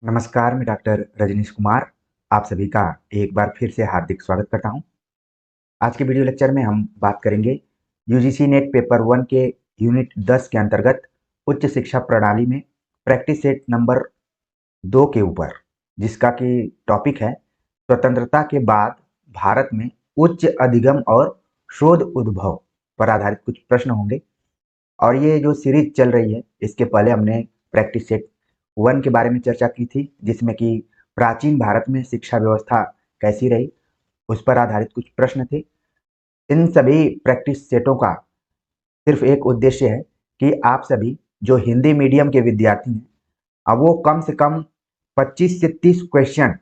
नमस्कार, मैं डॉक्टर रजनीश कुमार आप सभी का एक बार फिर से हार्दिक स्वागत करता हूं। आज के वीडियो लेक्चर में हम बात करेंगे यूजीसी नेट पेपर 1 के यूनिट 10 के अंतर्गत उच्च शिक्षा प्रणाली में प्रैक्टिस सेट नंबर 2 के ऊपर, जिसका कि टॉपिक है स्वतंत्रता के बाद भारत में उच्च अधिगम और शोध उद्भव पर आधारित कुछ प्रश्न होंगे। और ये जो सीरीज चल रही है, इसके पहले हमने प्रैक्टिस सेट 1 के बारे में चर्चा की थी, जिसमें कि प्राचीन भारत में शिक्षा व्यवस्था कैसी रही, उस पर आधारित कुछ प्रश्न थे। इन सभी प्रैक्टिस सेटों का सिर्फ एक उद्देश्य है कि आप सभी जो हिंदी मीडियम के विद्यार्थी हैं, अब वो कम से कम 25 से 30 क्वेश्चन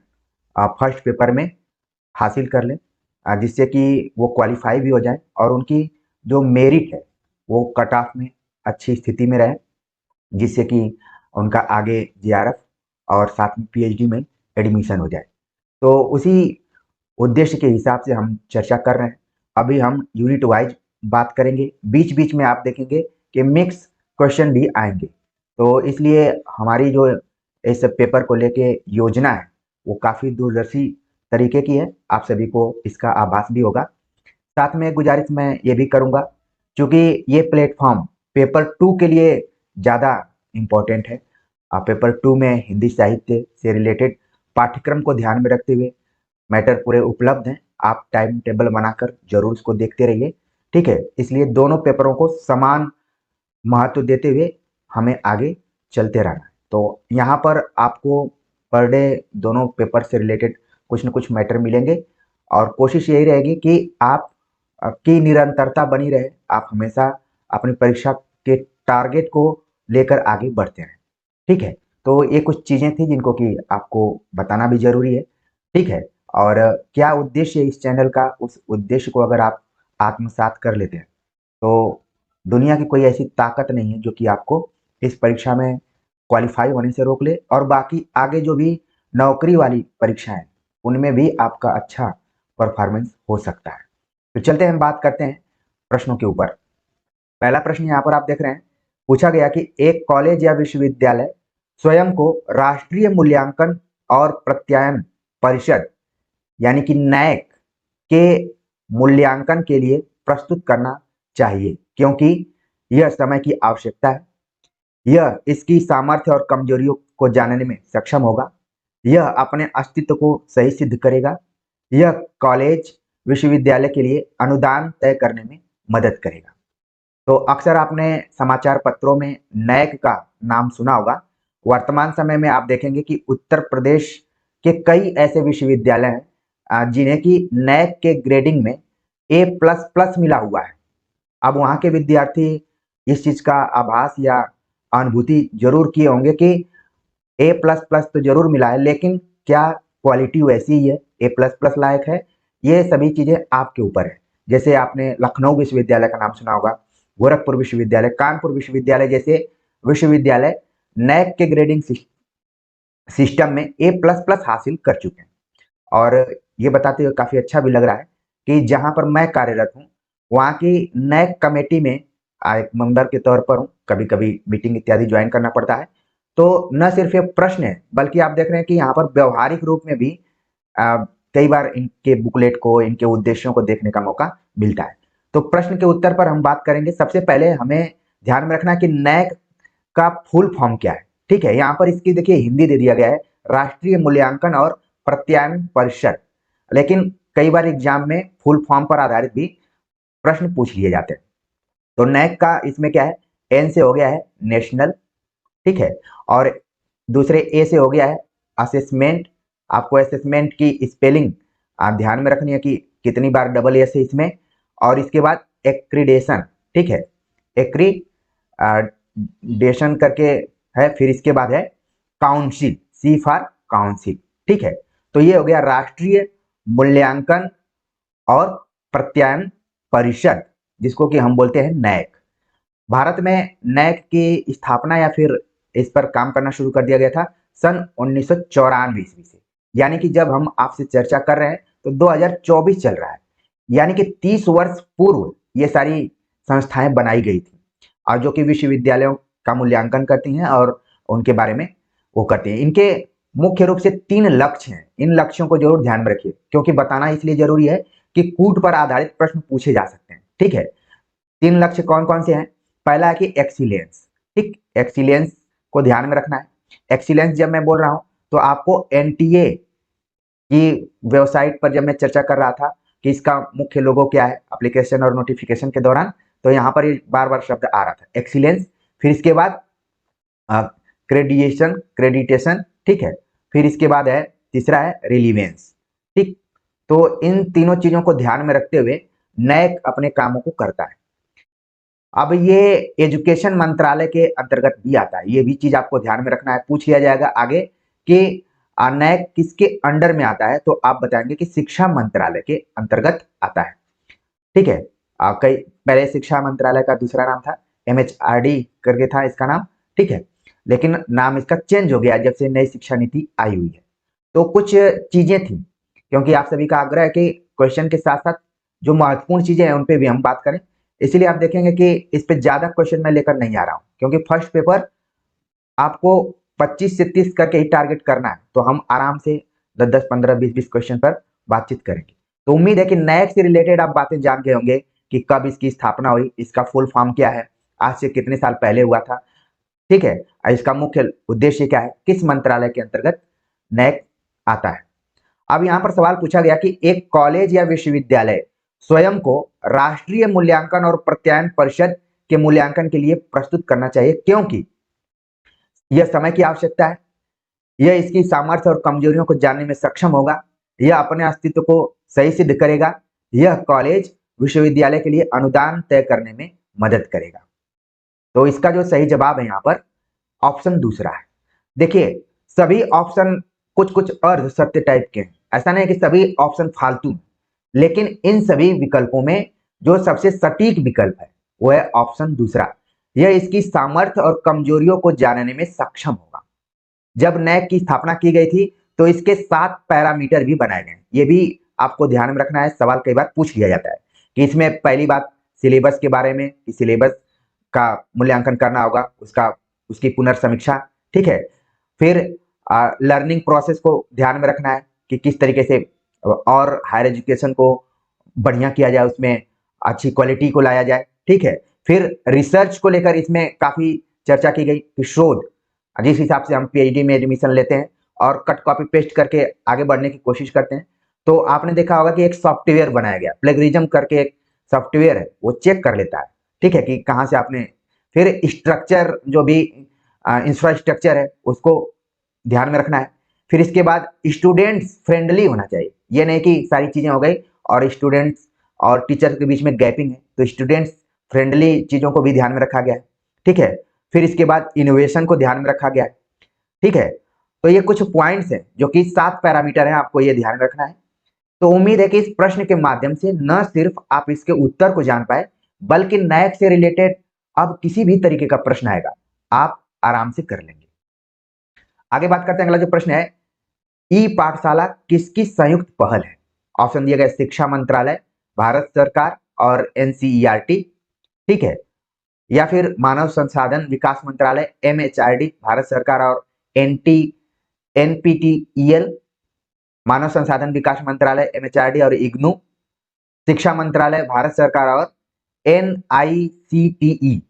फर्स्ट पेपर में हासिल कर लें, जिससे कि वो क्वालिफाई भी हो जाए और उनकी जो मेरिट है वो कट ऑफ में अच्छी स्थिति में रहे, जिससे कि उनका आगे जेआरएफ और साथ में पीएचडी में एडमिशन हो जाए। तो उसी उद्देश्य के हिसाब से हम चर्चा कर रहे हैं। अभी हम यूनिट वाइज बात करेंगे, बीच बीच में आप देखेंगे कि मिक्स क्वेश्चन भी आएंगे। तो इसलिए हमारी जो इस पेपर को लेके योजना है वो काफ़ी दूरदर्शी तरीके की है, आप सभी को इसका आभास भी होगा। साथ में गुजारिश मैं ये भी करूँगा, चूँकि ये प्लेटफॉर्म पेपर 2 के लिए ज़्यादा इम्पोर्टेंट है। पेपर 2 में हिंदी साहित्य से रिलेटेड पाठ्यक्रम को ध्यान में रखते हुए मैटर पूरे उपलब्ध हैं। आप टाइम टेबल बनाकर जरूर इसको देखते रहिए, ठीक है। इसलिए दोनों पेपरों को समान महत्व देते हुए हमें आगे चलते रहना है। तो यहाँ पर आपको पर डे दोनों पेपर से रिलेटेड कुछ न कुछ मैटर मिलेंगे और कोशिश यही रहेगी कि आप की निरंतरता बनी रहे, आप हमेशा अपनी परीक्षा के टारगेट को लेकर आगे बढ़ते रहें, ठीक है। तो ये कुछ चीज़ें थी जिनको कि आपको बताना भी ज़रूरी है, ठीक है। और क्या उद्देश्य है इस चैनल का, उस उद्देश्य को अगर आप आत्मसात कर लेते हैं तो दुनिया की कोई ऐसी ताकत नहीं है जो कि आपको इस परीक्षा में क्वालिफाई होने से रोक ले, और बाकी आगे जो भी नौकरी वाली परीक्षाएं उनमें भी आपका अच्छा परफॉर्मेंस हो सकता है। तो चलते हैं, हम बात करते हैं प्रश्नों के ऊपर। पहला प्रश्न यहाँ पर आप देख रहे हैं, पूछा गया कि एक कॉलेज या विश्वविद्यालय स्वयं को राष्ट्रीय मूल्यांकन और प्रत्यायन परिषद यानी कि नैक के मूल्यांकन के लिए प्रस्तुत करना चाहिए, क्योंकि यह समय की आवश्यकता है, यह इसकी सामर्थ्य और कमजोरियों को जानने में सक्षम होगा, यह अपने अस्तित्व को सही सिद्ध करेगा, यह कॉलेज विश्वविद्यालय के लिए अनुदान तय करने में मदद करेगा। तो अक्सर आपने समाचार पत्रों में नैक का नाम सुना होगा। वर्तमान समय में आप देखेंगे कि उत्तर प्रदेश के कई ऐसे विश्वविद्यालय हैं जिन्हें कि नैक के ग्रेडिंग में A++ मिला हुआ है। अब वहाँ के विद्यार्थी इस चीज़ का आभास या अनुभूति जरूर किए होंगे कि A++ तो जरूर मिला है, लेकिन क्या क्वालिटी वैसी ही है, A++ लायक है? ये सभी चीज़ें आपके ऊपर है। जैसे आपने लखनऊ विश्वविद्यालय का नाम सुना होगा, गोरखपुर विश्वविद्यालय, कानपुर विश्वविद्यालय जैसे विश्वविद्यालय नैक के ग्रेडिंग सिस्टम में A++ हासिल कर चुके हैं। और ये बताते हुए काफ़ी अच्छा भी लग रहा है कि जहाँ पर मैं कार्यरत हूँ, वहाँ की नैक कमेटी में एक मेंबर के तौर पर हूँ। कभी-कभी मीटिंग इत्यादि ज्वाइन करना पड़ता है। तो न सिर्फ ये प्रश्न है, बल्कि आप देख रहे हैं कि यहाँ पर व्यवहारिक रूप में भी कई बार इनके बुकलेट को, इनके उद्देश्यों को देखने का मौका मिलता है। तो प्रश्न के उत्तर पर हम बात करेंगे। सबसे पहले हमें ध्यान में रखना है कि नैक का फुल फॉर्म क्या है, ठीक है। यहाँ पर इसकी देखिए हिंदी दे दिया गया है, राष्ट्रीय मूल्यांकन और प्रत्यायन परिषद, लेकिन कई बार एग्जाम में फुल फॉर्म पर आधारित भी प्रश्न पूछ लिए जाते हैं। तो नैक का इसमें क्या है, एन से हो गया है नेशनल, ठीक है, और दूसरे ए से हो गया है असेसमेंट। आपको असेसमेंट की स्पेलिंग ध्यान में रखनी है कि कितनी बार डबल एस है इसमें। और इसके बाद एक्रीडेशन, ठीक है, एक्रीडेशन करके है, फिर इसके बाद है काउंसिल, सी फॉर काउंसिल, ठीक है। तो ये हो गया राष्ट्रीय मूल्यांकन और प्रत्यायन परिषद, जिसको कि हम बोलते हैं नैक। भारत में नैक की स्थापना या फिर इस पर काम करना शुरू कर दिया गया था सन 1994 ईस्वी से, यानी कि जब हम आपसे चर्चा कर रहे हैं तो 2024 चल रहा है, यानी कि 30 वर्ष पूर्व ये सारी संस्थाएं बनाई गई थी, और जो कि विश्वविद्यालयों का मूल्यांकन करती हैं और उनके बारे में वो करती हैं। इनके मुख्य रूप से 3 लक्ष्य हैं। इन लक्ष्यों को जरूर ध्यान में रखिए, क्योंकि बताना इसलिए जरूरी है कि कूट पर आधारित प्रश्न पूछे जा सकते हैं। ठीक है, 3 लक्ष्य कौन कौन से हैं? पहला है कि एक्सीलेंस। ठीक, एक्सीलेंस को ध्यान में रखना है। एक्सीलेंस जब मैं बोल रहा हूं तो आपको एनटीए की वेबसाइट पर जब मैं चर्चा कर रहा था कि इसका मुख्य लोगो क्या है एप्लीकेशन और नोटिफिकेशन के दौरान, तो यहाँ पर ये बार बार शब्द आ रहा था एक्सीलेंस। फिर इसके बाद क्रेडिटेशन, ठीक है। फिर इसके बाद है तीसरा है रिलीवेंस। ठीक, तो इन तीनों चीजों को ध्यान में रखते हुए नैक अपने कामों को करता है। अब ये एजुकेशन मंत्रालय के अंतर्गत भी आता है, ये भी चीज आपको ध्यान में रखना है। पूछ लिया जाएगा आगे कि नैक किसके अंडर में आता है, तो आप बताएंगे कि शिक्षा मंत्रालय के अंतर्गत आता है। ठीक है, कई पहले शिक्षा मंत्रालय का दूसरा नाम था, एमएचआरडी करके था इसका नाम। ठीक है, लेकिन नाम इसका चेंज हो गया जब से नई शिक्षा नीति आई हुई है। तो कुछ चीजें थी, क्योंकि आप सभी का आग्रह है कि क्वेश्चन के साथ साथ जो महत्वपूर्ण चीजें हैं उन पे भी हम बात करें, इसलिए आप देखेंगे कि इस पे ज्यादा क्वेश्चन मैं लेकर नहीं आ रहा हूं, क्योंकि फर्स्ट पेपर आपको 25 से 30 करके ही टारगेट करना है। तो हम आराम से 10-10, 15, 20-20 क्वेश्चन पर बातचीत करेंगे। तो उम्मीद है कि नैक से रिलेटेड आप बातें जान गए होंगे कि कब इसकी स्थापना हुई, इसका फुल फॉर्म क्या है, आज से कितने साल पहले हुआ था। ठीक है, इसका मुख्य उद्देश्य क्या है, किस मंत्रालय के अंतर्गत नैक आता है। अब यहां पर सवाल पूछा गया कि एक कॉलेज या विश्वविद्यालय स्वयं को राष्ट्रीय मूल्यांकन और प्रत्यायन परिषद के मूल्यांकन के लिए प्रस्तुत करना चाहिए, क्योंकि यह समय की आवश्यकता है, यह इसकी सामर्थ्य और कमजोरियों को जानने में सक्षम होगा, यह अपने अस्तित्व को सही सिद्ध करेगा, यह कॉलेज विश्वविद्यालय के लिए अनुदान तय करने में मदद करेगा। तो इसका जो सही जवाब है यहाँ पर ऑप्शन दूसरा है। देखिए, सभी ऑप्शन कुछ कुछ अर्ध सत्य टाइप के हैं, ऐसा नहीं कि सभी ऑप्शन फालतू, लेकिन इन सभी विकल्पों में जो सबसे सटीक विकल्प है वो है ऑप्शन दूसरा। यह इसकी सामर्थ्य और कमजोरियों को जानने में सक्षम होगा। जब नैक की स्थापना की गई थी तो इसके 7 पैरामीटर भी बनाए गए। ये भी आपको ध्यान में रखना है, सवाल कई बार पूछ लिया जाता है कि इसमें पहली बात सिलेबस के बारे में, कि सिलेबस का मूल्यांकन करना होगा, उसकी पुनर्समीक्षा। ठीक है, फिर लर्निंग प्रोसेस को ध्यान में रखना है कि किस तरीके से और हायर एजुकेशन को बढ़िया किया जाए, उसमें अच्छी क्वालिटी को लाया जाए। ठीक है, फिर रिसर्च को लेकर इसमें काफी चर्चा की गई कि शोध, जिस हिसाब से हम पीएचडी में एडमिशन लेते हैं और कट कॉपी पेस्ट करके आगे बढ़ने की कोशिश करते हैं, तो आपने देखा होगा कि एक सॉफ्टवेयर बनाया गया, प्लेगरिज्म करके एक सॉफ्टवेयर है, वो चेक कर लेता है। ठीक है, कि कहाँ से आपने, फिर स्ट्रक्चर, जो भी इंफ्रास्ट्रक्चर है उसको ध्यान में रखना है। फिर इसके बाद स्टूडेंट्स फ्रेंडली होना चाहिए, ये नहीं कि सारी चीजें हो गई और स्टूडेंट्स और टीचर के बीच में गैपिंग है, तो स्टूडेंट्स फ्रेंडली चीजों को भी ध्यान में रखा गया है। ठीक है, फिर इसके बाद इनोवेशन को ध्यान में रखा गया है। ठीक है, तो ये कुछ पॉइंट्स हैं जो कि 7 पैरामीटर हैं, आपको ये ध्यान रखना है। तो उम्मीद है कि इस प्रश्न के माध्यम से न सिर्फ आप इसके उत्तर को जान पाए, बल्कि नैक से रिलेटेड अब किसी भी तरीके का प्रश्न आएगा आप आराम से कर लेंगे। आगे बात करते हैं, अगला जो प्रश्न है, ई पाठशाला किसकी संयुक्त पहल है? ऑप्शन दिया गया शिक्षा मंत्रालय, भारत सरकार और एनसीईआरटी। ठीक है, या फिर मानव संसाधन विकास मंत्रालय एमएचआरडी भारत सरकार और एनपीटीईएल, मानव संसाधन विकास मंत्रालय एमएचआरडी और इग्नू, शिक्षा मंत्रालय भारत सरकार और एनआईसीटीई।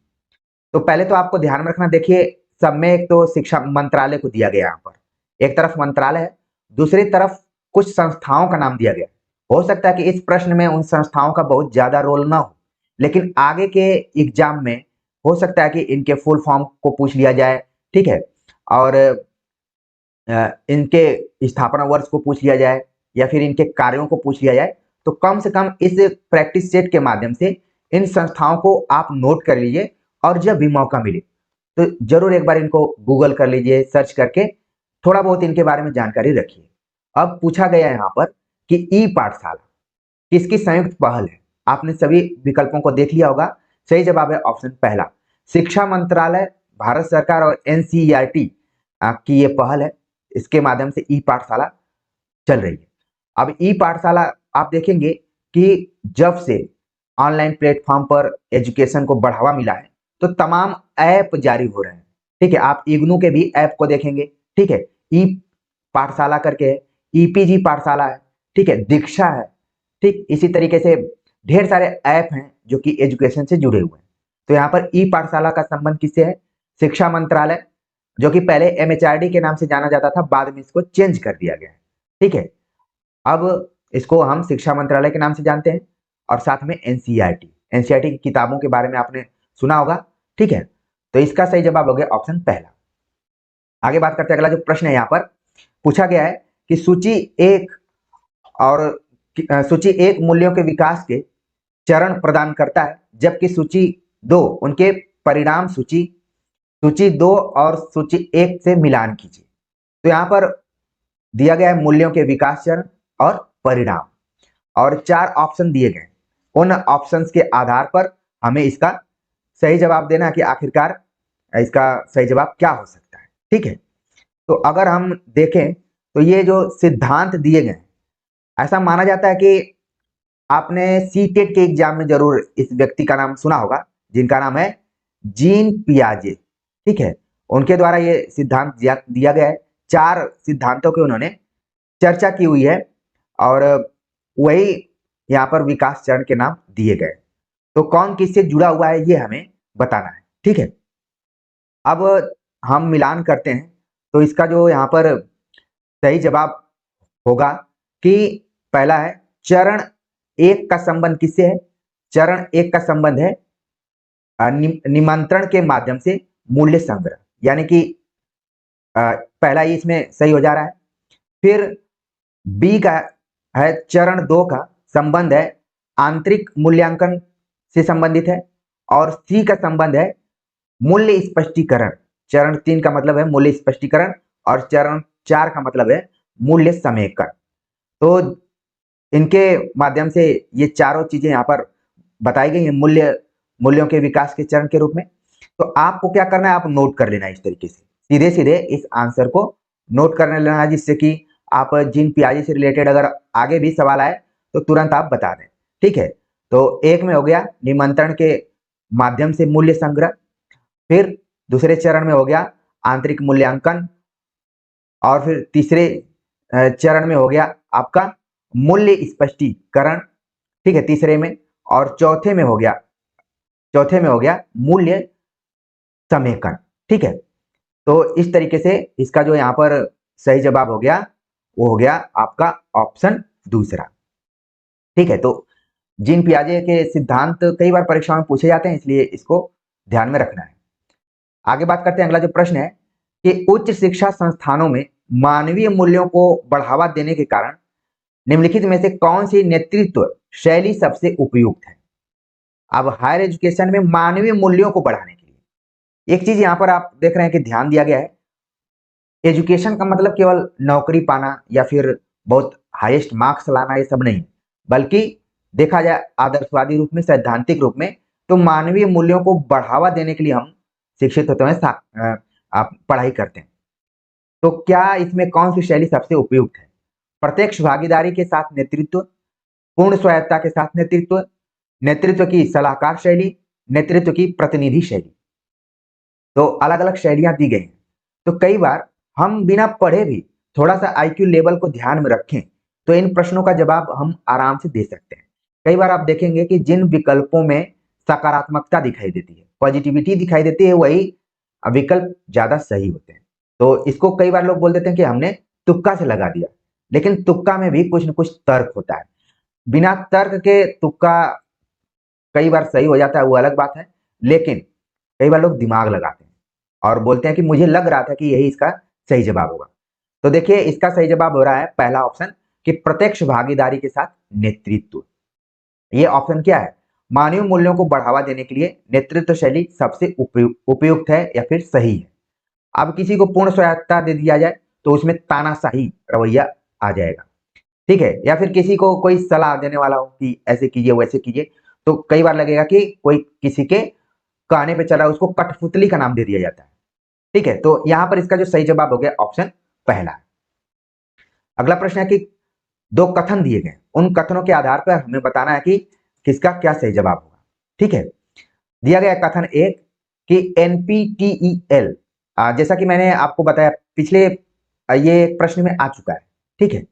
तो पहले तो आपको ध्यान में रखना, देखिए सब में एक तो शिक्षा मंत्रालय को दिया गया, यहाँ पर एक तरफ मंत्रालय है, दूसरी तरफ कुछ संस्थाओं का नाम दिया गया। हो सकता है कि इस प्रश्न में उन संस्थाओं का बहुत ज्यादा रोल ना हो, लेकिन आगे के एग्जाम में हो सकता है कि इनके फुल फॉर्म को पूछ लिया जाए। ठीक है, और इनके स्थापना वर्ष को पूछ लिया जाए या फिर इनके कार्यों को पूछ लिया जाए। तो कम से कम इस प्रैक्टिस सेट के माध्यम से इन संस्थाओं को आप नोट कर लीजिए, और जब भी मौका मिले तो जरूर एक बार इनको गूगल कर लीजिए, सर्च करके थोड़ा बहुत इनके बारे में जानकारी रखिए। अब पूछा गया यहाँ पर कि ई पाठशाला किसकी संयुक्त पहल है? आपने सभी विकल्पों को देख लिया होगा, सही जवाब है ऑप्शन पहला, शिक्षा मंत्रालय भारत सरकार और एनसीईआरटी की ये पहल है, इसके माध्यम से ई पाठशाला चल रही है। अब ई पाठशाला आप देखेंगे कि जब से ऑनलाइन प्लेटफॉर्म पर एजुकेशन को बढ़ावा मिला है तो तमाम ऐप जारी हो रहे हैं। ठीक है, आप इग्नू के भी ऐप को देखेंगे। ठीक है, ई पाठशाला करके है, ईपीजी पाठशाला है, ठीक है, दीक्षा है, ठीक, इसी तरीके से ढेर सारे ऐप हैं जो कि एजुकेशन से जुड़े हुए हैं। तो यहाँ पर ई पाठशाला का संबंध किससे है? शिक्षा मंत्रालय, जो कि पहले एमएचआरडी के नाम से जाना जाता था, बाद में इसको चेंज कर दिया गया है, ठीक है। अब इसको हम शिक्षा मंत्रालय के नाम से जानते हैं, और साथ में एनसीईआरटी की किताबों के बारे में आपने सुना होगा, ठीक है। तो इसका सही जवाब हो गया ऑप्शन पहला। आगे बात करते हैं, अगला जो प्रश्न है यहाँ पर पूछा गया है कि सूची एक मूल्यों के विकास के चरण प्रदान करता है, जबकि सूची 2 उनके परिणाम सूची 2 और सूची 1 से मिलान कीजिए। तो यहाँ पर दिया गया है मूल्यों के विकास चरण और परिणाम, और 4 ऑप्शन दिए गए। उन ऑप्शंस के आधार पर हमें इसका सही जवाब देना है कि आखिरकार इसका सही जवाब क्या हो सकता है, ठीक है। तो अगर हम देखें तो ये जो सिद्धांत दिए गए, ऐसा माना जाता है कि आपने सीटेट के एग्जाम में जरूर इस व्यक्ति का नाम सुना होगा, जिनका नाम है जीन पियाजे, ठीक है। उनके द्वारा ये सिद्धांत दिया गया है। 4 सिद्धांतों की उन्होंने चर्चा की हुई है, और वही यहाँ पर विकास चरण के नाम दिए गए। तो कौन किससे जुड़ा हुआ है ये हमें बताना है, ठीक है। अब हम मिलान करते हैं, तो इसका जो यहाँ पर सही जवाब होगा कि पहला है चरण 1 का संबंध किससे है? चरण 1 का संबंध है निमंत्रण के माध्यम से मूल्य संग्रह, यानी कि पहला ही इसमें सही हो जा रहा है। फिर बी का है चरण 2 का संबंध है आंतरिक मूल्यांकन से संबंधित है, और सी का संबंध है मूल्य स्पष्टीकरण। चरण 3 का मतलब है मूल्य स्पष्टीकरण, और चरण 4 का मतलब है मूल्य समेकन। तो इनके माध्यम से ये चारों चीजें यहाँ पर बताई गई हैं मूल्यों के विकास के चरण के रूप में। तो आपको क्या करना है, आप नोट कर लेना इस तरीके से, सीधे सीधे इस आंसर को नोट करने लेना है, जिससे कि आप जीन पियाजे से रिलेटेड अगर आगे भी सवाल आए तो तुरंत आप बता दें, ठीक है। तो 1 में हो गया निमंत्रण के माध्यम से मूल्य संग्रह, फिर दूसरे चरण में हो गया आंतरिक मूल्यांकन, और फिर तीसरे चरण में हो गया आपका मूल्य स्पष्टीकरण, ठीक है, तीसरे में, और चौथे में हो गया मूल्य समेकन, ठीक है। तो इस तरीके से इसका जो यहाँ पर सही जवाब हो गया वो हो गया आपका ऑप्शन दूसरा, ठीक है। तो जीन पियाजे के सिद्धांत कई बार परीक्षाओं में पूछे जाते हैं, इसलिए इसको ध्यान में रखना है। आगे बात करते हैं, अगला जो प्रश्न है कि उच्च शिक्षा संस्थानों में मानवीय मूल्यों को बढ़ावा देने के कारण निम्नलिखित में से कौन सी नेतृत्व शैली सबसे उपयुक्त है? अब हायर एजुकेशन में मानवीय मूल्यों को बढ़ाने के लिए एक चीज यहां पर आप देख रहे हैं कि ध्यान दिया गया है। एजुकेशन का मतलब केवल नौकरी पाना या फिर बहुत हाईएस्ट मार्क्स लाना, ये सब नहीं, बल्कि देखा जाए आदर्शवादी रूप में, सैद्धांतिक रूप में, तो मानवीय मूल्यों को बढ़ावा देने के लिए हम शिक्षित होते हैं, आप पढ़ाई करते हैं। तो क्या इसमें कौन सी शैली सबसे उपयुक्त है? प्रत्यक्ष भागीदारी के साथ नेतृत्व, पूर्ण स्वायत्ता के साथ नेतृत्व, नेतृत्व की सलाहकार शैली, नेतृत्व की प्रतिनिधि शैली। तो अलग अलग शैलियां दी गई हैं। तो कई बार हम बिना पढ़े भी थोड़ा सा आईक्यू लेवल को ध्यान में रखें तो इन प्रश्नों का जवाब हम आराम से दे सकते हैं। कई बार आप देखेंगे कि जिन विकल्पों में सकारात्मकता दिखाई देती है, पॉजिटिविटी दिखाई देती है, वही विकल्प ज्यादा सही होते हैं। तो इसको कई बार लोग बोल देते हैं कि हमने तुक्का से लगा दिया, लेकिन तुक्का में भी कुछ न कुछ तर्क होता है। बिना तर्क के तुक्का कई बार सही हो जाता है, वो अलग बात है, लेकिन कई बार लोग दिमाग लगाते हैं और बोलते हैं कि मुझे लग रहा था कि यही इसका सही जवाब होगा। तो देखिए इसका सही जवाब हो रहा है पहला ऑप्शन कि प्रत्यक्ष भागीदारी के साथ नेतृत्व। ये ऑप्शन क्या है? मानवीय मूल्यों को बढ़ावा देने के लिए नेतृत्व शैली सबसे उपयुक्त है या फिर सही है। अब किसी को पूर्ण स्वायत्ता दे दिया जाए तो उसमें तानाशाही रवैया आ जाएगा, ठीक है। या फिर किसी को कोई सलाह देने वाला हो कि ऐसे कीजिए वैसे कीजिए, तो कई बार लगेगा कि कोई किसी के कहने पे चला, उसको कठपुतली का नाम दे दिया जाता है, ठीक है। तो यहां पर इसका जो सही जवाब हो गया ऑप्शन पहला। अगला प्रश्न है कि 2 कथन दिए गए, उन कथनों के आधार पर हमें बताना है कि किसका क्या सही जवाब होगा, ठीक है। दिया गया कथन 1 कि NPTEL, जैसा कि मैंने आपको बताया पिछले ये एक प्रश्न में आ चुका है, ठीक है।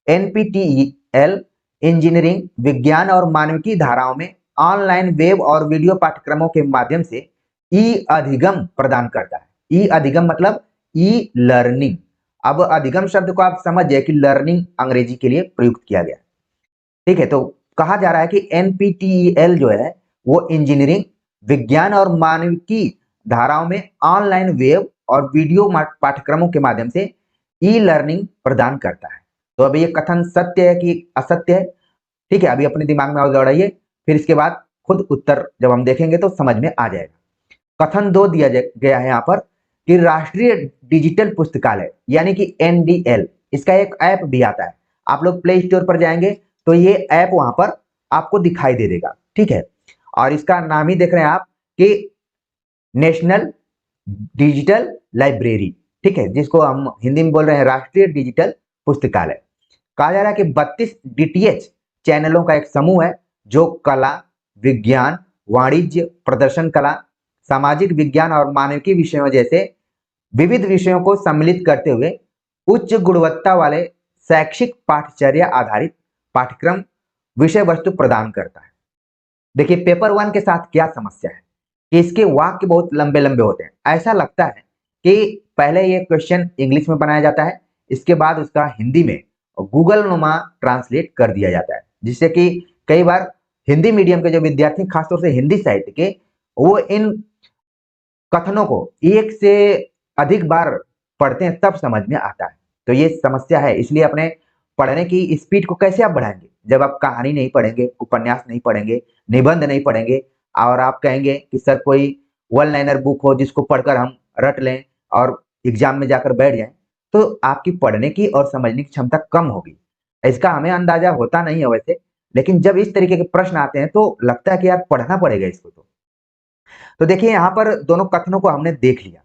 एनपीटीईएल इंजीनियरिंग, विज्ञान और मानविकी धाराओं में ऑनलाइन वेब और वीडियो पाठ्यक्रमों के माध्यम से ई अधिगम प्रदान करता है। ई अधिगम मतलब ई लर्निंग। अब अधिगम शब्द को आप समझ जाए कि लर्निंग अंग्रेजी के लिए प्रयुक्त किया गया, ठीक है। तो कहा जा रहा है कि एनपीटीईएल जो है वो इंजीनियरिंग, विज्ञान और मानविकी धाराओं में ऑनलाइन वेब और वीडियो पाठ्यक्रमों के माध्यम से ई लर्निंग प्रदान करता है। तो अब ये कथन सत्य है कि असत्य है, ठीक है, अभी अपने दिमाग में और दौड़ाइए, फिर इसके बाद खुद उत्तर जब हम देखेंगे तो समझ में आ जाएगा। कथन 2 दिया गया है यहाँ पर कि राष्ट्रीय डिजिटल पुस्तकालय यानी कि एनडीएल, इसका एक ऐप भी आता है। आप लोग प्ले स्टोर पर जाएंगे तो ये ऐप वहां पर आपको दिखाई दे देगा, ठीक है। और इसका नाम ही देख रहे हैं आप कि नेशनल डिजिटल लाइब्रेरी, ठीक है, जिसको हम हिंदी में बोल रहे हैं राष्ट्रीय डिजिटल पुस्तकालय। कहा जा रहा है कि 32 डीटीएच चैनलों का एक समूह है जो कला, विज्ञान, वाणिज्य, प्रदर्शन कला, सामाजिक विज्ञान और मानविकी विषयों जैसे विविध विषयों को सम्मिलित करते हुए उच्च गुणवत्ता वाले शैक्षिक पाठचर्या आधारित पाठ्यक्रम विषय वस्तु प्रदान करता है। देखिए पेपर 1 के साथ क्या समस्या है कि इसके वाक्य बहुत लंबे लंबे होते हैं। ऐसा लगता है कि पहले ये क्वेश्चन इंग्लिश में बनाया जाता है, इसके बाद उसका हिंदी में गूगल नुमा ट्रांसलेट कर दिया जाता है, जिससे कि कई बार हिंदी मीडियम के जो विद्यार्थी खासतौर से हिंदी साहित्य के, वो इन कथनों को एक से अधिक बार पढ़ते हैं तब समझ में आता है। तो ये समस्या है, इसलिए अपने पढ़ने की स्पीड को कैसे आप बढ़ाएंगे जब आप कहानी नहीं पढ़ेंगे, उपन्यास नहीं पढ़ेंगे, निबंध नहीं पढ़ेंगे, और आप कहेंगे कि सर कोई वन लाइनर बुक हो जिसको पढ़कर हम रट लें और एग्जाम में जाकर बैठ जाएं, तो आपकी पढ़ने की और समझने की क्षमता कम होगी। इसका हमें अंदाजा होता नहीं है वैसे, लेकिन जब इस तरीके के प्रश्न आते हैं तो लगता है कि यार पढ़ना पड़ेगा इसको। तो देखिए यहाँ पर दोनों कथनों को हमने देख लिया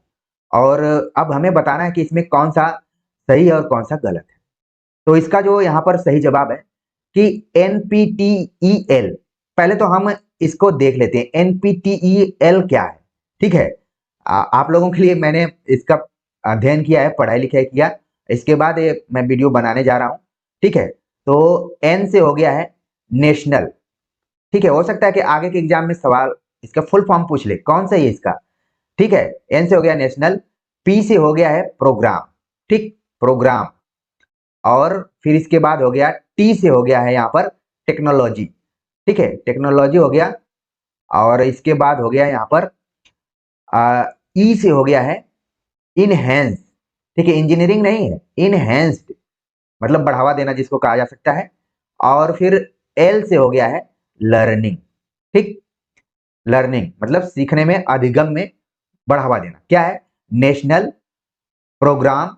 और अब हमें बताना है कि इसमें कौन सा सही है और कौन सा गलत है। तो इसका जो यहाँ पर सही जवाब है कि एनपीटीईएल, पहले तो हम इसको देख लेते हैं एनपीटीईएल क्या है, ठीक है। आप लोगों के लिए मैंने इसका अध्ययन किया है, पढ़ाई लिखाई किया, इसके बाद मैं वीडियो बनाने जा रहा हूँ, ठीक है। तो एन से हो गया है नेशनल, ठीक है, हो सकता है कि आगे के एग्जाम में सवाल इसका फुल फॉर्म पूछ ले कौन सा है इसका, ठीक है। एन से हो गया नेशनल, पी से हो गया है प्रोग्राम, ठीक, प्रोग्राम, और फिर इसके बाद हो गया टी से हो गया है यहाँ पर टेक्नोलॉजी, ठीक है, टेक्नोलॉजी हो गया, और इसके बाद हो गया यहाँ पर ई से हो गया है इनहेंस, ठीक है, इंजीनियरिंग नहीं है, इनहेंस्ड मतलब बढ़ावा देना जिसको कहा जा सकता है, और फिर एल से हो गया है लर्निंग, ठीक, लर्निंग मतलब सीखने में, अधिगम में बढ़ावा देना। क्या है? National programme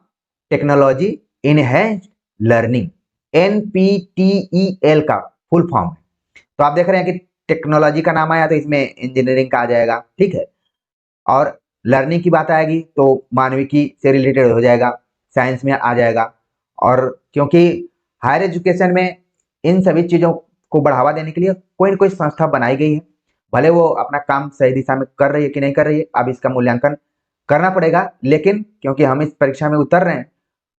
technology enhanced learning, NPTEL का फुल फॉर्म है। तो आप देख रहे हैं कि टेक्नोलॉजी का नाम आया तो इसमें इंजीनियरिंग का आ जाएगा, ठीक है, और लर्निंग की बात आएगी तो मानविकी से रिलेटेड हो जाएगा, साइंस में आ जाएगा। और क्योंकि हायर एजुकेशन में इन सभी चीजों को बढ़ावा देने के लिए कोई न कोई संस्था बनाई गई है, भले वो अपना काम सही दिशा में कर रही है कि नहीं कर रही है, अब इसका मूल्यांकन करना पड़ेगा, लेकिन क्योंकि हम इस परीक्षा में उतर रहे हैं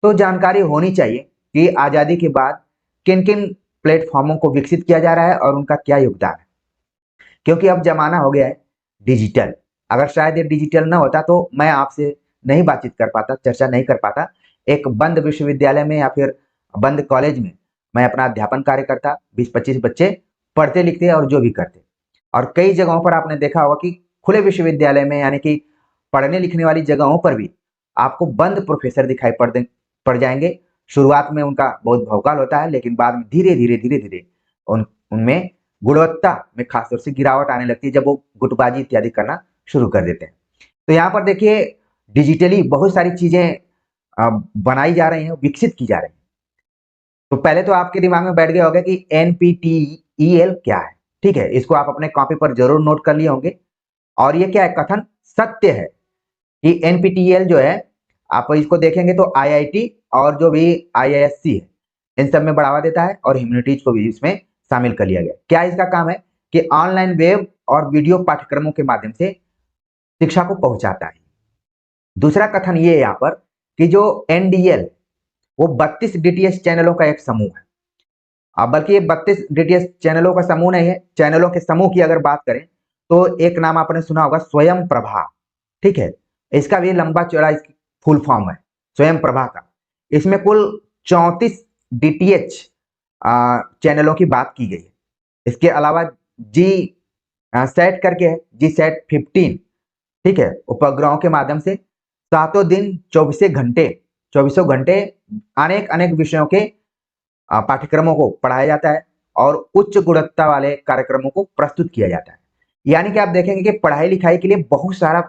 तो जानकारी होनी चाहिए कि आजादी के बाद किन किन प्लेटफॉर्मों को विकसित किया जा रहा है और उनका क्या योगदान है। क्योंकि अब जमाना हो गया है डिजिटल, अगर शायद ये डिजिटल ना होता तो मैं आपसे नहीं बातचीत कर पाता, चर्चा नहीं कर पाता। एक बंद विश्वविद्यालय में या फिर बंद कॉलेज में मैं अपना अध्यापन कार्य करता, 20-25 बच्चे पढ़ते लिखते और जो भी करते। और कई जगहों पर आपने देखा होगा कि खुले विश्वविद्यालय में यानी कि पढ़ने लिखने वाली जगहों पर भी आपको बंद प्रोफेसर दिखाई पड़ जाएंगे। शुरुआत में उनका बहुत भौकाल होता है, लेकिन बाद में धीरे धीरे उनमें गुणवत्ता में खासतौर से गिरावट आने लगती है जब वो गुटबाजी इत्यादि करना शुरू कर देते हैं। तो यहाँ पर देखिए डिजिटली बहुत सारी चीजें बनाई जा रही हैं, विकसित की जा रही हैं। तो पहले तो आपके दिमाग में बैठ गया होगा कि एनपीटीईएल क्या है, ठीक है, इसको आप अपने कॉपी पर जरूर नोट कर लिए होंगे। और ये क्या है? कथन सत्य है कि एनपीटीईएल जो है, आप इसको देखेंगे तो आईआईटी और जो भी आईआईएससी है इन सब में बढ़ावा देता है और ह्यूमैनिटीज को भी इसमें शामिल कर लिया गया। क्या इसका काम है कि ऑनलाइन वेब और वीडियो पाठ्यक्रमों के माध्यम से शिक्षा को पहुंचाता है। दूसरा कथन ये है यहाँ पर कि जो एनडीएल वो 32 डीटीएच चैनलों का एक समूह है। बल्कि ये 32 डीटीएच चैनलों का समूह नहीं है, चैनलों के समूह की अगर बात करें तो एक नाम आपने सुना होगा, स्वयं प्रभा। ठीक है, इसका भी लंबा चौड़ा इसकी फुल फॉर्म है स्वयं प्रभा का। इसमें कुल 34 डीटीएच चैनलों की बात की गई है। इसके अलावा जी सेट करके है, जी सेट 15, ठीक है, उपग्रहों के माध्यम से सातों दिन 24 घंटे अनेक अनेक विषयों के पाठ्यक्रमों को पढ़ाया जाता है और उच्च गुणवत्ता वाले कार्यक्रमों को प्रस्तुत किया जाता है। यानी कि आप देखेंगे कि पढ़ाई लिखाई के लिए बहुत सारा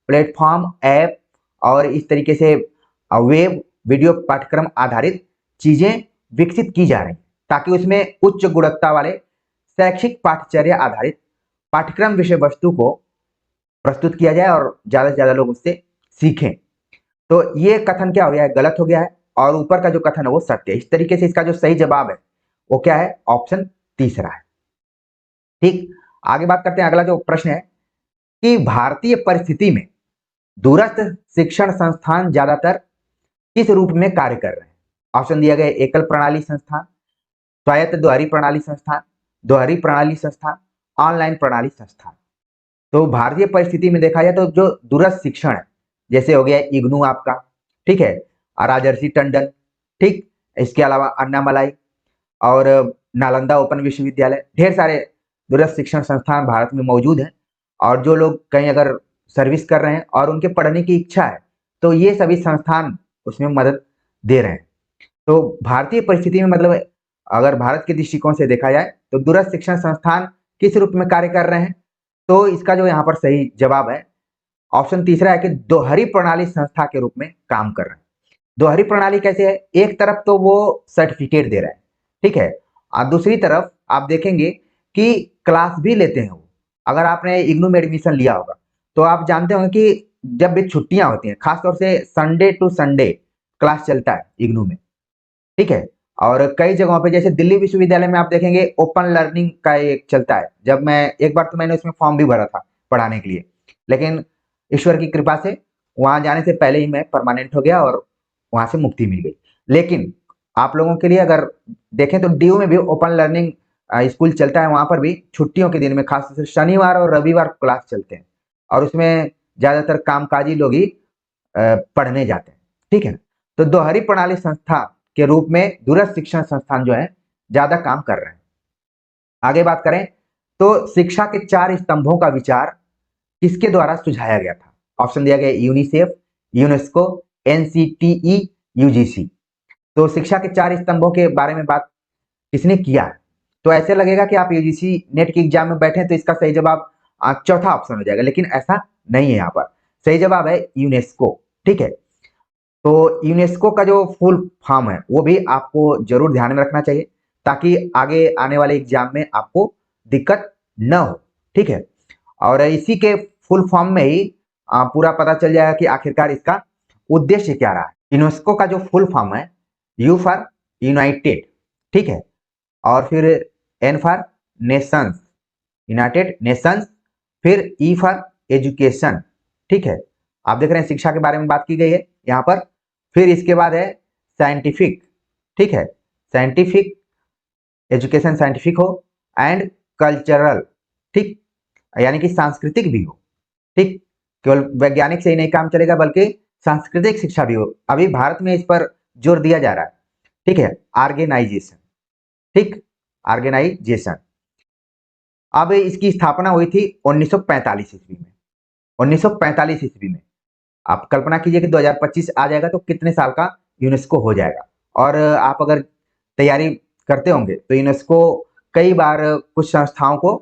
प्लेटफॉर्म, ऐप और इस तरीके से वेब वीडियो पाठ्यक्रम आधारित चीजें विकसित की जा रही हैं, ताकि उसमें उच्च गुणवत्ता वाले शैक्षिक पाठ्यचर्या आधारित पाठ्यक्रम विषय वस्तु को प्रस्तुत किया जाए और ज्यादा से ज्यादा लोग उससे सीखें। तो ये कथन क्या हो गया है, गलत हो गया है, और ऊपर का जो कथन है वो सत्य है। इस तरीके से इसका जो सही जवाब है वो क्या है, ऑप्शन तीसरा है। ठीक, आगे बात करते हैं। अगला जो प्रश्न है कि भारतीय परिस्थिति में दूरस्थ शिक्षण संस्थान ज्यादातर किस रूप में कार्य कर रहे हैं? ऑप्शन दिया गया, एकल प्रणाली संस्थान, स्वायत्त दोहरी प्रणाली संस्थान, दोहरी प्रणाली संस्थान, ऑनलाइन प्रणाली संस्थान। तो भारतीय परिस्थिति में देखा जाए तो जो दूरस्थ शिक्षण है, जैसे हो गया इग्नू आपका, ठीक है, राजर्षि टंडन, ठीक, इसके अलावा अन्नामलाई और नालंदा ओपन विश्वविद्यालय, ढेर सारे दूरस्थ शिक्षण संस्थान भारत में मौजूद हैं। और जो लोग कहीं अगर सर्विस कर रहे हैं और उनके पढ़ने की इच्छा है तो ये सभी संस्थान उसमें मदद दे रहे हैं। तो भारतीय परिस्थिति में मतलब अगर भारत के दृष्टिकोण से देखा जाए तो दूरस्थ शिक्षण संस्थान किस रूप में कार्य कर रहे हैं, तो इसका जो यहाँ पर सही जवाब है ऑप्शन तीसरा है कि दोहरी प्रणाली संस्था के रूप में काम कर रहे हैं। दोहरी प्रणाली कैसे है, एक तरफ तो वो सर्टिफिकेट दे रहा है, ठीक है, और दूसरी तरफ आप देखेंगे कि क्लास भी लेते हैं वो। अगर आपने इग्नू में एडमिशन लिया होगा तो आप जानते होंगे कि जब भी छुट्टियां होती हैं, खासतौर से संडे टू संडे क्लास चलता है इग्नू में, ठीक है। और कई जगहों पे जैसे दिल्ली विश्वविद्यालय में आप देखेंगे ओपन लर्निंग का एक चलता है। जब मैं एक बार तो मैंने उसमें फॉर्म भी भरा था पढ़ाने के लिए, लेकिन ईश्वर की कृपा से वहां जाने से पहले ही मैं परमानेंट हो गया और वहां से मुक्ति मिल गई। लेकिन आप लोगों के लिए अगर देखें तो डीयू में भी ओपन लर्निंग स्कूल चलता है, वहां पर भी छुट्टियों के दिन में खासतौर से शनिवार और रविवार क्लास चलते हैं और उसमें ज्यादातर कामकाजी लोग ही पढ़ने जाते हैं, ठीक है। तो दोहरी प्रणाली संस्था के रूप में दूरस्थ शिक्षण संस्थान जो है ज्यादा काम कर रहे हैं। आगे बात करें तो शिक्षा के 4 स्तंभों का विचार किसके द्वारा सुझाया गया था? ऑप्शन दिया गया यूनिसेफ, यूनेस्को, एनसीटीई, यूजीसी। तो शिक्षा के 4 स्तंभों के बारे में बात किसने किया है? तो ऐसे लगेगा कि आप यूजीसी नेट के एग्जाम में बैठे तो इसका सही जवाब चौथा ऑप्शन हो जाएगा, लेकिन ऐसा नहीं है। यहाँ पर सही जवाब है यूनेस्को, ठीक है। तो यूनेस्को का जो फुल फॉर्म है वो भी आपको जरूर ध्यान में रखना चाहिए, ताकि आगे आने वाले एग्जाम में आपको दिक्कत न हो, ठीक है। और इसी के फुल फॉर्म में ही पूरा पता चल जाएगा कि आखिरकार इसका उद्देश्य क्या रहा है। यूनेस्को का जो फुल फॉर्म है, यू फॉर यूनाइटेड, ठीक है, और फिर N for nations, united nations, फिर ई फॉर एजुकेशन, ठीक है। आप देख रहे हैं शिक्षा के बारे में बात की गई है यहाँ पर। फिर इसके बाद है साइंटिफिक, ठीक है, साइंटिफिक एजुकेशन, साइंटिफिक हो, एंड कल्चरल, ठीक, यानी कि सांस्कृतिक भी हो, ठीक। केवल वैज्ञानिक से ही नहीं काम चलेगा बल्कि सांस्कृतिक शिक्षा भी हो। अभी भारत में इस पर जोर दिया जा रहा है, ठीक है, ऑर्गेनाइजेशन, ठीक, ऑर्गेनाइजेशन। अब इसकी स्थापना हुई थी 1945 ईस्वी में। 1945 ईस्वी में आप कल्पना कीजिए कि 2025 आ जाएगा तो कितने साल का यूनेस्को हो जाएगा। और आप अगर तैयारी करते होंगे तो यूनेस्को कई बार कुछ संस्थाओं को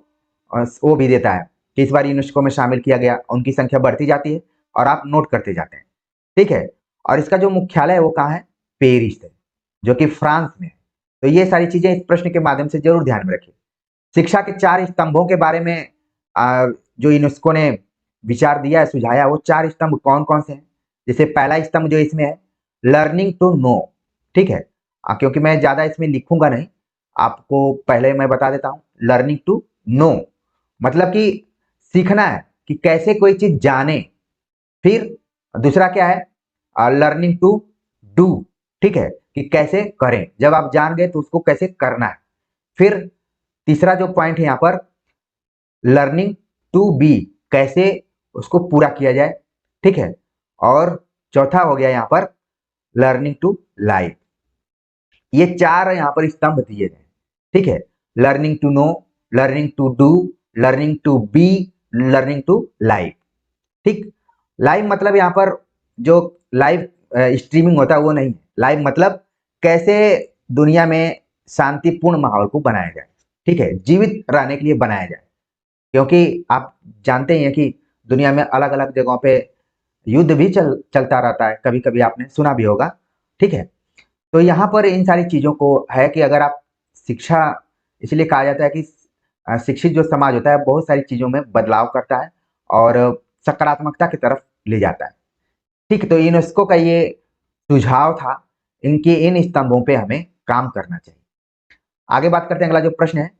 वो भी देता है कि इस बार यूनेस्को में शामिल किया गया, उनकी संख्या बढ़ती जाती है और आप नोट करते जाते हैं, ठीक है। और इसका जो मुख्यालय है वो कहाँ है, पेरिस है, जो कि फ्रांस में है। तो ये सारी चीजें इस प्रश्न के माध्यम से जरूर ध्यान में रखिए। शिक्षा के 4 स्तंभों के बारे में जो यूनेस्को ने विचार दिया है, सुझाया, वो 4 स्तंभ कौन कौन से हैं? जैसे पहला स्तंभ जो इसमें है, लर्निंग टू नो, ठीक है। क्योंकि मैं ज्यादा इसमें लिखूंगा नहीं, आपको पहले मैं बता देता हूं। लर्निंग टू नो मतलब कि सीखना है कि कैसे कोई चीज जाने। फिर दूसरा क्या है, लर्निंग टू डू, ठीक है, कि कैसे करें। जब आप जान गए तो उसको कैसे करना है। फिर तीसरा जो पॉइंट है यहाँ पर, लर्निंग टू बी, कैसे उसको पूरा किया जाए। ठीक है, और चौथा हो गया यहाँ पर लर्निंग टू लाइव। ये चार यहाँ पर स्तंभ दिए गए। ठीक है, learning to know, learning to do, learning to be, learning to live. ठीक, लाइव मतलब यहाँ पर जो लाइव स्ट्रीमिंग होता है वो नहीं, लाइव मतलब कैसे दुनिया में शांतिपूर्ण माहौल को बनाया जाए। ठीक है, जीवित रहने के लिए बनाया जाए, क्योंकि आप जानते ही हैं कि दुनिया में अलग अलग जगहों पे युद्ध भी चलता रहता है, कभी कभी आपने सुना भी होगा। ठीक है, तो यहाँ पर इन सारी चीजों को है कि अगर आप शिक्षा, इसलिए कहा जाता है कि शिक्षित जो समाज होता है बहुत सारी चीजों में बदलाव करता है और सकारात्मकता की तरफ ले जाता है। ठीक, तो यूनेस्को का ये सुझाव था, इनके इन स्तंभों पे हमें काम करना चाहिए। आगे बात करते हैं, अगला जो प्रश्न है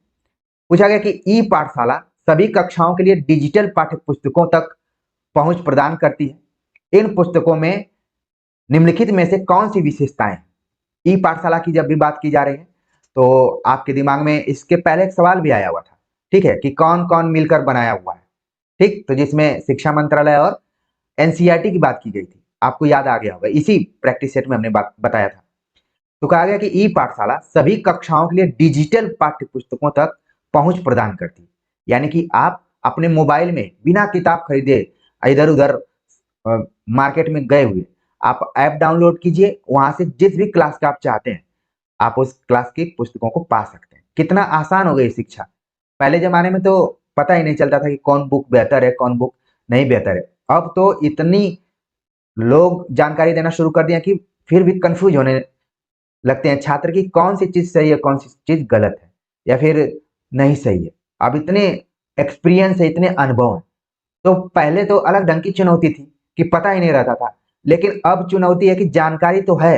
पूछा गया कि ई पाठशाला सभी कक्षाओं के लिए डिजिटल पाठ्य पुस्तकों तक पहुंच प्रदान करती है। इन पुस्तकों में निम्नलिखित में से कौन सी विशेषताएं, ई पाठशाला की जब भी बात की जा रही है तो आपके दिमाग में इसके पहले एक सवाल भी आया हुआ था। ठीक है, कि कौन कौन मिलकर बनाया हुआ है। ठीक, तो जिसमें शिक्षा मंत्रालय और एनसीईआरटी की बात की गई थी, आपको याद आ गया होगा, इसी प्रैक्टिस सेट में हमने बात बताया था। तो कहा गया कि ई पाठशाला सभी कक्षाओं के लिए डिजिटल पाठ्य पुस्तकों तक पहुंच प्रदान करती है। यानी कि आप अपने मोबाइल में बिना किताब खरीदे इधर उधर मार्केट में गए हुए आप ऐप डाउनलोड कीजिए, वहां से जिस भी क्लास का आप चाहते हैं आप उस क्लास की पुस्तकों को पा सकते हैं। कितना आसान हो गई शिक्षा। पहले जमाने में तो पता ही नहीं चलता था कि कौन बुक बेहतर है कौन बुक नहीं बेहतर है। अब तो इतनी लोग जानकारी देना शुरू कर दिया कि फिर भी कंफ्यूज होने लगते हैं छात्र की कौन सी चीज सही है कौन सी चीज गलत है या फिर नहीं सही है। अब इतने एक्सपीरियंस है, इतने अनुभव है। तो पहले तो अलग ढंग की चुनौती थी कि पता ही नहीं रहता था, लेकिन अब चुनौती है कि जानकारी तो है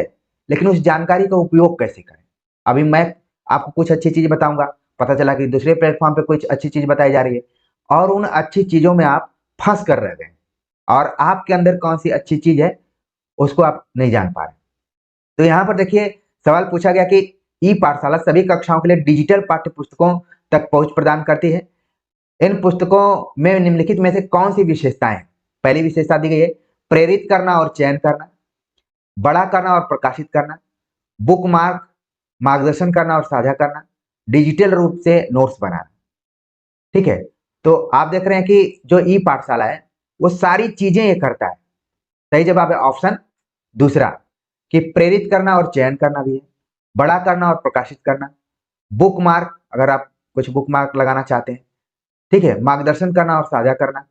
लेकिन उस जानकारी का उपयोग कैसे करें। अभी मैं आपको कुछ अच्छी चीज बताऊंगा, पता चला कि दूसरे प्लेटफॉर्म पे कुछ अच्छी चीज बताई जा रही है और उन अच्छी चीजों में आप फंस कर रह गए और आपके अंदर कौन सी अच्छी चीज है उसको आप नहीं जान पा रहे। तो यहाँ पर देखिए सवाल पूछा गया कि ई पाठशाला सभी कक्षाओं के लिए डिजिटल पाठ्य पुस्तकों तक पहुंच प्रदान करती है। इन पुस्तकों में निम्नलिखित में से कौन सी विशेषताएं हैं। पहली विशेषता दी गई है प्रेरित करना और चयन करना, बड़ा करना और प्रकाशित करना, बुक मार्क, मार्गदर्शन करना और साझा करना, डिजिटल रूप से नोट्स बनाना। ठीक है, तो आप देख रहे हैं कि जो ई पाठशाला है वो सारी चीजें ये करता है। सही जवाब है ऑप्शन दूसरा, कि प्रेरित करना और चयन करना भी है, बड़ा करना और प्रकाशित करना, बुक मार्क अगर आप कुछ बुक मार्क लगाना चाहते हैं, ठीक है, मार्गदर्शन करना और साझा करना,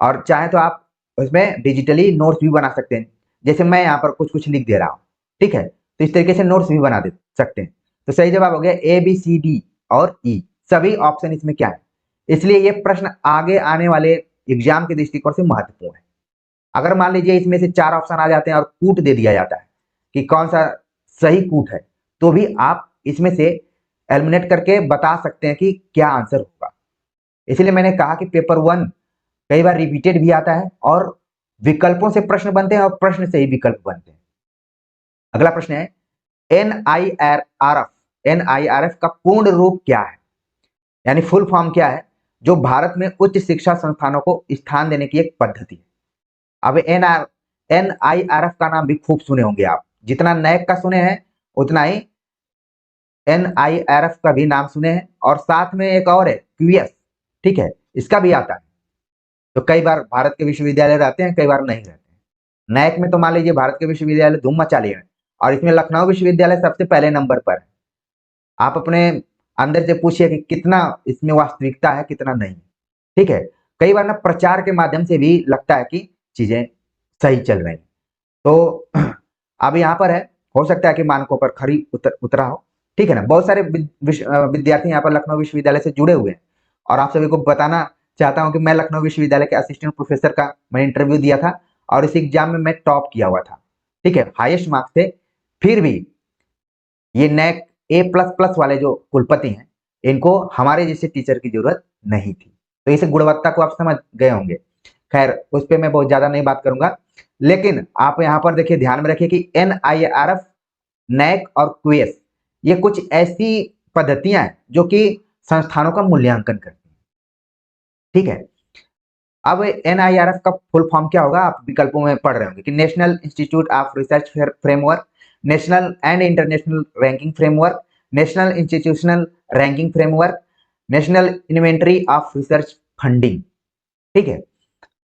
और चाहे तो आप उसमें डिजिटली नोट्स भी बना सकते हैं। जैसे मैं यहाँ पर कुछ कुछ लिख दे रहा हूँ, ठीक है, तो इस तरीके से नोट्स भी बना दे सकते हैं। तो सही जवाब हो गया ए बी सी डी और ई, सभी ऑप्शन इसमें क्या है। इसलिए ये प्रश्न आगे आने वाले एग्जाम के दृष्टिकोण से महत्वपूर्ण है। अगर मान लीजिए इसमें से 4 ऑप्शन आ जाते हैं और कूट दे दिया जाता है कि कौन सा सही कूट है, तो भी आप इसमें से एलिमिनेट करके बता सकते हैं कि क्या आंसर होगा। इसलिए मैंने कहा कि पेपर 1 कई बार रिपीटेड भी आता है और विकल्पों से प्रश्न बनते हैं और प्रश्न से ही विकल्प बनते हैं। अगला प्रश्न है एनआईआरएफ का पूर्ण रूप क्या है, यानी फुल फॉर्म क्या है, जो भारत में उच्च शिक्षा संस्थानों को स्थान देने की एक पद्धति है। अब एनआईआरएफ का नाम भी खूब सुने होंगे आप, जितना नैक का सुने हैं उतना ही एनआईआरएफ का भी नाम सुने हैं, और साथ में एक और है क्यूएस, ठीक है, इसका भी आता है। तो कई बार भारत के विश्वविद्यालय रहते हैं, कई बार नहीं रहते हैं। नैक में तो मान लीजिए भारत के विश्वविद्यालय धूम मचा लिए हैं और इसमें लखनऊ विश्वविद्यालय सबसे पहले नंबर पर है। आप अपने अंदर से पूछिए कि कितना इसमें वास्तविकता है कितना नहीं, ठीक है। कई बार ना प्रचार के माध्यम से भी लगता है कि चीजें सही चल रही। तो अब यहाँ पर है, हो सकता है कि मानकों पर खरी उतरा हो, ठीक है ना। बहुत सारे विद्यार्थी यहाँ पर लखनऊ विश्वविद्यालय से जुड़े हुए हैं और आप सभी को बताना चाहता हूँ कि मैं लखनऊ विश्वविद्यालय के असिस्टेंट प्रोफेसर का मैंने इंटरव्यू दिया था और इस एग्जाम में मैं टॉप किया हुआ था, ठीक है, हाईएस्ट मार्क्स थे। फिर भी ये नैक A++ वाले जो कुलपति हैं इनको हमारे जैसे टीचर की जरूरत नहीं थी। तो इस गुणवत्ता को आप समझ गए होंगे। खैर उस पर मैं बहुत ज्यादा नहीं बात करूंगा, लेकिन आप यहाँ पर देखिए ध्यान में रखिए कि एनआईआरएफ नैक और क्वेस, ये कुछ ऐसी पद्धतियां हैं जो कि संस्थानों का मूल्यांकन करती हैं। ठीक है, अब एनआईआरएफ का फुल फॉर्म क्या होगा, आप विकल्पों में पढ़ रहे होंगे कि national institute of research framework, national and international ranking framework, national institutional ranking framework, national inventory of research funding. ठीक है,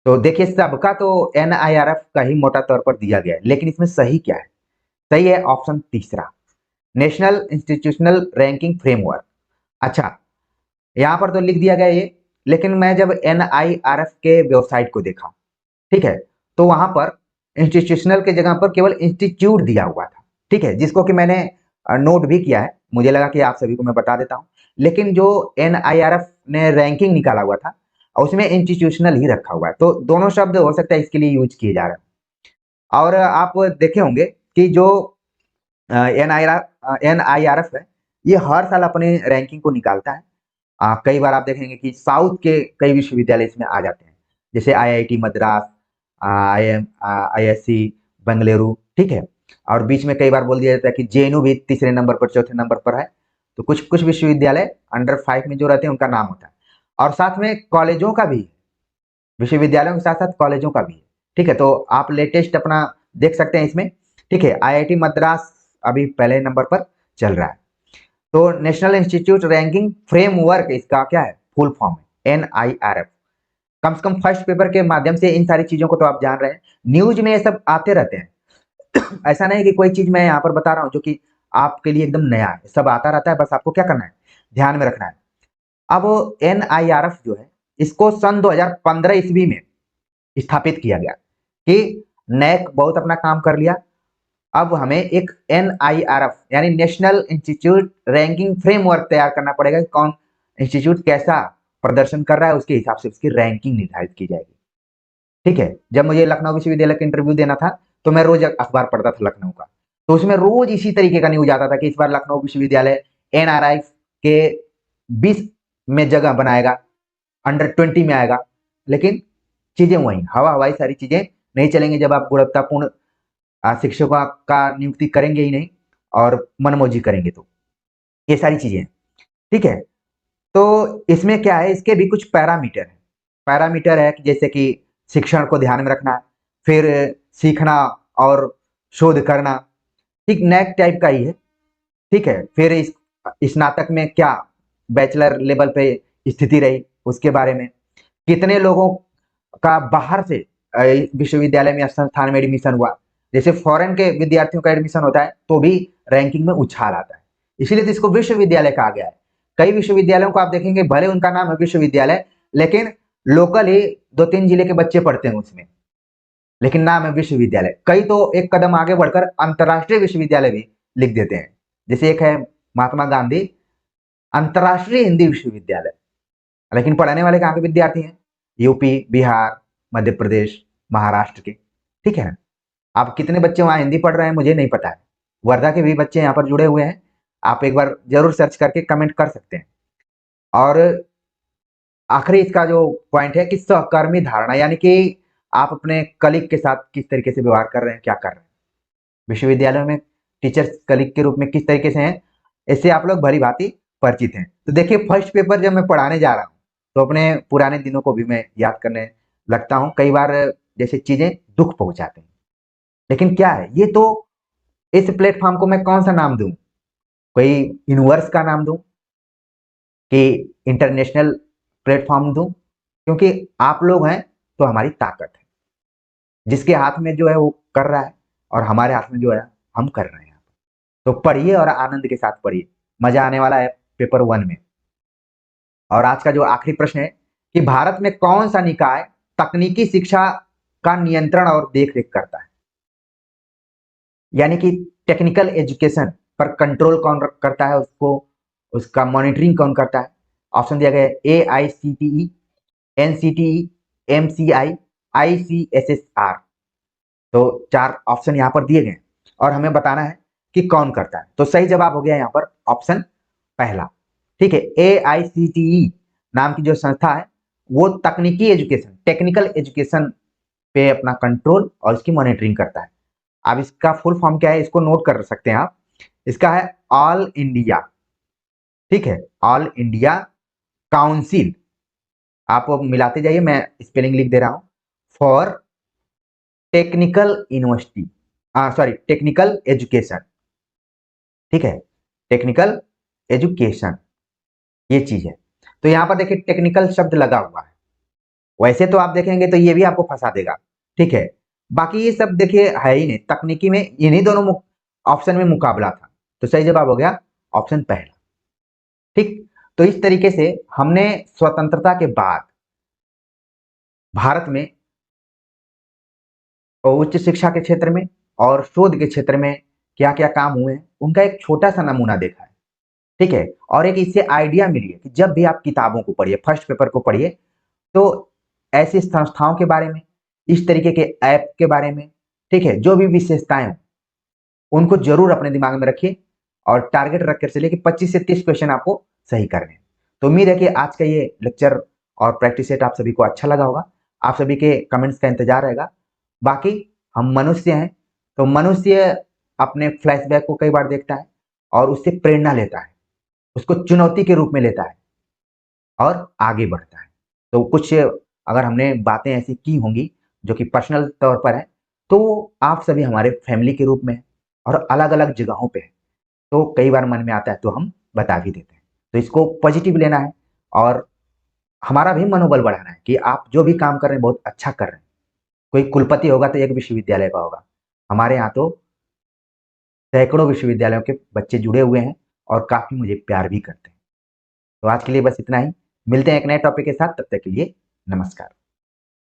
तो देखिए सबका तो एनआईआरएफ का ही मोटा तौर पर दिया गया है, लेकिन इसमें सही क्या है? सही है ऑप्शन तीसरा, नेशनल इंस्टीट्यूशनल रैंकिंग फ्रेमवर्क। अच्छा, यहां पर तो लिख दिया गया ये, लेकिन मैं जब एनआईआरएफ के वेबसाइट को देखा, ठीक है, तो वहां पर इंस्टीट्यूशनल के जगह पर केवल इंस्टीट्यूट दिया हुआ था। ठीक है, जिसको कि मैंने नोट भी किया है, मुझे लगा कि आप सभी को मैं बता देता हूं, लेकिन जो एनआईआरएफ ने रैंकिंग निकाला हुआ था उसमें इंस्टीट्यूशनल ही रखा हुआ है, तो दोनों शब्द हो सकता है इसके लिए यूज किए जा रहे हैं। और आप देखे होंगे कि जो एनआईआरएफ है, ये हर साल अपने रैंकिंग को निकालता है। कई बार आप देखेंगे कि साउथ के कई विश्वविद्यालय इसमें आ जाते हैं, जैसे आईआईटी मद्रास, आईएससी बेंगलुरु। ठीक है, और बीच में कई बार बोल दिया जाता है कि जेएनयू भी तीसरे नंबर पर, चौथे नंबर पर है। तो कुछ कुछ विश्वविद्यालय अंडर 5 में जो रहते हैं उनका नाम होता है, और साथ में कॉलेजों का भी, विश्वविद्यालयों के साथ साथ कॉलेजों का भी है। ठीक है, तो आप लेटेस्ट अपना देख सकते हैं इसमें। ठीक है, आईआईटी मद्रास अभी पहले नंबर पर चल रहा है। तो नेशनल इंस्टीट्यूट रैंकिंग फ्रेमवर्क इसका क्या है, फुल फॉर्म है एनआईआरएफ। कम से कम फर्स्ट पेपर के माध्यम से इन सारी चीजों को तो आप जान रहे हैं, न्यूज में ये सब आते रहते हैं। ऐसा नहीं कि कोई चीज मैं यहाँ पर बता रहा हूँ जो कि आपके लिए एकदम नया है, सब आता रहता है, बस आपको क्या करना है, ध्यान में रखना है। अब एनआईआरएफ जो है, इसको सन 2015 ईस्वी में स्थापित किया गया कि नैक बहुत अपना काम कर लिया, अब हमें एक एनआईआरएफ यानी नेशनल इंस्टीट्यूट रैंकिंग फ्रेमवर्क तैयार करना पड़ेगा कि कौन इंस्टीट्यूट कैसा प्रदर्शन कर रहा है, उसके हिसाब से उसकी रैंकिंग निर्धारित की जाएगी। ठीक है, जब मुझे लखनऊ विश्वविद्यालय का इंटरव्यू देना था तो मैं रोज अखबार पढ़ता था लखनऊ का, तो उसमें रोज इसी तरीके का न्यूज आता था कि इस बार लखनऊ विश्वविद्यालय एनआरआई के 20 में जगह बनाएगा, अंडर 20 में आएगा। लेकिन चीजें वही हवा हवाई सारी चीजें नहीं चलेंगी जब आप गुणवत्तापूर्ण शिक्षकों का नियुक्ति करेंगे ही नहीं और मनमौजी करेंगे, तो ये सारी चीजें। ठीक है, तो इसमें क्या है, इसके भी कुछ पैरामीटर है। पैरामीटर है कि जैसे कि शिक्षण को ध्यान में रखना, फिर सीखना और शोध करना, ठीक नैक टाइप का ही है। ठीक है, फिर इस स्नातक में क्या बैचलर लेवल पे स्थिति रही उसके बारे में, कितने लोगों का बाहर से विश्वविद्यालय में संस्थान में एडमिशन हुआ। जैसे फॉरेन के विद्यार्थियों का एडमिशन होता है तो भी रैंकिंग में उछाल आता है, इसीलिए तो इसको विश्वविद्यालय कहा गया है। कई विश्वविद्यालयों को आप देखेंगे भले उनका नाम है विश्वविद्यालय, लेकिन लोकल ही 2-3 जिले के बच्चे पढ़ते हैं उसमें, लेकिन नाम है विश्वविद्यालय। कई तो एक कदम आगे बढ़कर अंतर्राष्ट्रीय विश्वविद्यालय भी लिख देते हैं, जैसे एक है महात्मा गांधी अंतर्राष्ट्रीय हिंदी विश्वविद्यालय, लेकिन पढ़ने वाले कहाँ के विद्यार्थी हैं, यूपी, बिहार, मध्य प्रदेश, महाराष्ट्र के। ठीक है, आप कितने बच्चे वहां हिंदी पढ़ रहे हैं मुझे नहीं पता है, वर्धा के भी बच्चे यहाँ पर जुड़े हुए हैं, आप एक बार जरूर सर्च करके कमेंट कर सकते हैं। और आखिरी इसका जो पॉइंट है कि सहकर्मी धारणा, यानी कि आप अपने कलीग के साथ किस तरीके से व्यवहार कर रहे हैं, क्या कर रहे हैं, विश्वविद्यालयों में टीचर्स कलीग के रूप में किस तरीके से हैं, इससे आप लोग भली भांति परिचित हैं। तो देखिए फर्स्ट पेपर जब मैं पढ़ाने जा रहा हूँ तो अपने पुराने दिनों को भी मैं याद करने लगता हूँ, कई बार जैसे चीजें दुख पहुंचाते हैं। लेकिन क्या है ये, तो इस प्लेटफॉर्म को मैं कौन सा नाम दूं, कोई यूनिवर्स का नाम दूं कि इंटरनेशनल प्लेटफॉर्म दूं, क्योंकि आप लोग हैं तो हमारी ताकत है, जिसके हाथ में जो है वो कर रहा है और हमारे हाथ में जो है हम कर रहे हैं। तो पढ़िए और आनंद के साथ पढ़िए, मजा आने वाला है पेपर 1 में। और आज का जो आखिरी प्रश्न है कि भारत में कौन सा निकाय तकनीकी शिक्षा का नियंत्रण और देखरेख करता है, यानी कि टेक्निकल एजुकेशन पर कंट्रोल कौन करता है, उसको उसका मॉनिटरिंग कौन करता है। ऑप्शन दिया गया है AICTE, NCTE, MCI, ICSSR। तो 4 ऑप्शन यहाँ पर दिए गए और हमें बताना है कि कौन करता है। तो सही जवाब हो गया यहाँ पर ऑप्शन पहला। ठीक है, AICTE नाम की जो संस्था है वो तकनीकी एजुकेशन, टेक्निकल एजुकेशन पे अपना कंट्रोल और इसकी मॉनिटरिंग करता है। अब इसका फुल फॉर्म क्या है इसको नोट कर सकते हैं आप, इसका है ऑल इंडिया, ठीक है, ऑल इंडिया काउंसिल, आप मिलाते जाइए, मैं स्पेलिंग लिख दे रहा हूं, for technical university, sorry technical education, ठीक है, टेक्निकल एजुकेशन, ये चीज है। तो यहां पर देखिए टेक्निकल शब्द लगा हुआ है, वैसे तो आप देखेंगे तो ये भी आपको फंसा देगा, ठीक है। बाकी ये सब देखिए है ही नहीं, तकनीकी में इन्हीं दोनों ऑप्शन में मुकाबला था, तो सही जवाब हो गया ऑप्शन पहला, ठीक। तो इस तरीके से हमने स्वतंत्रता के बाद भारत में उच्च शिक्षा के क्षेत्र में और शोध के क्षेत्र में क्या क्या काम हुए हैं उनका एक छोटा सा नमूना देखा है, ठीक है। और एक इससे आइडिया मिली है कि जब भी आप किताबों को पढ़िए, फर्स्ट पेपर को पढ़िए, तो ऐसी संस्थाओं के बारे में, इस तरीके के ऐप के बारे में, ठीक है, जो भी विशेषताएं हैं उनको जरूर अपने दिमाग में रखिए और टारगेट रख कर चलिए कि 25 से 30 क्वेश्चन आपको सही करने हैं। तो उम्मीद है कि आज का ये लेक्चर और प्रैक्टिस सेट आप सभी को अच्छा लगा होगा। आप सभी के कमेंट्स का इंतजार रहेगा। बाकी हम मनुष्य हैं, तो मनुष्य अपने फ्लैशबैक को कई बार देखता है और उससे प्रेरणा लेता है, उसको चुनौती के रूप में लेता है और आगे बढ़ता है। तो कुछ अगर हमने बातें ऐसी की होंगी जो कि पर्सनल तौर पर है, तो आप सभी हमारे फैमिली के रूप में हैं और अलग अलग जगहों पे हैं, तो कई बार मन में आता है तो हम बता भी देते हैं। तो इसको पॉजिटिव लेना है और हमारा भी मनोबल बढ़ाना है कि आप जो भी काम कर रहे हैं बहुत अच्छा कर रहे हैं। कोई कुलपति होगा तो एक विश्वविद्यालय का होगा, हमारे यहाँ तो सैकड़ों विश्वविद्यालयों के बच्चे जुड़े हुए हैं और काफी मुझे प्यार भी करते हैं। तो आज के लिए बस इतना ही, मिलते हैं एक नए टॉपिक के साथ, तब तक के लिए नमस्कार।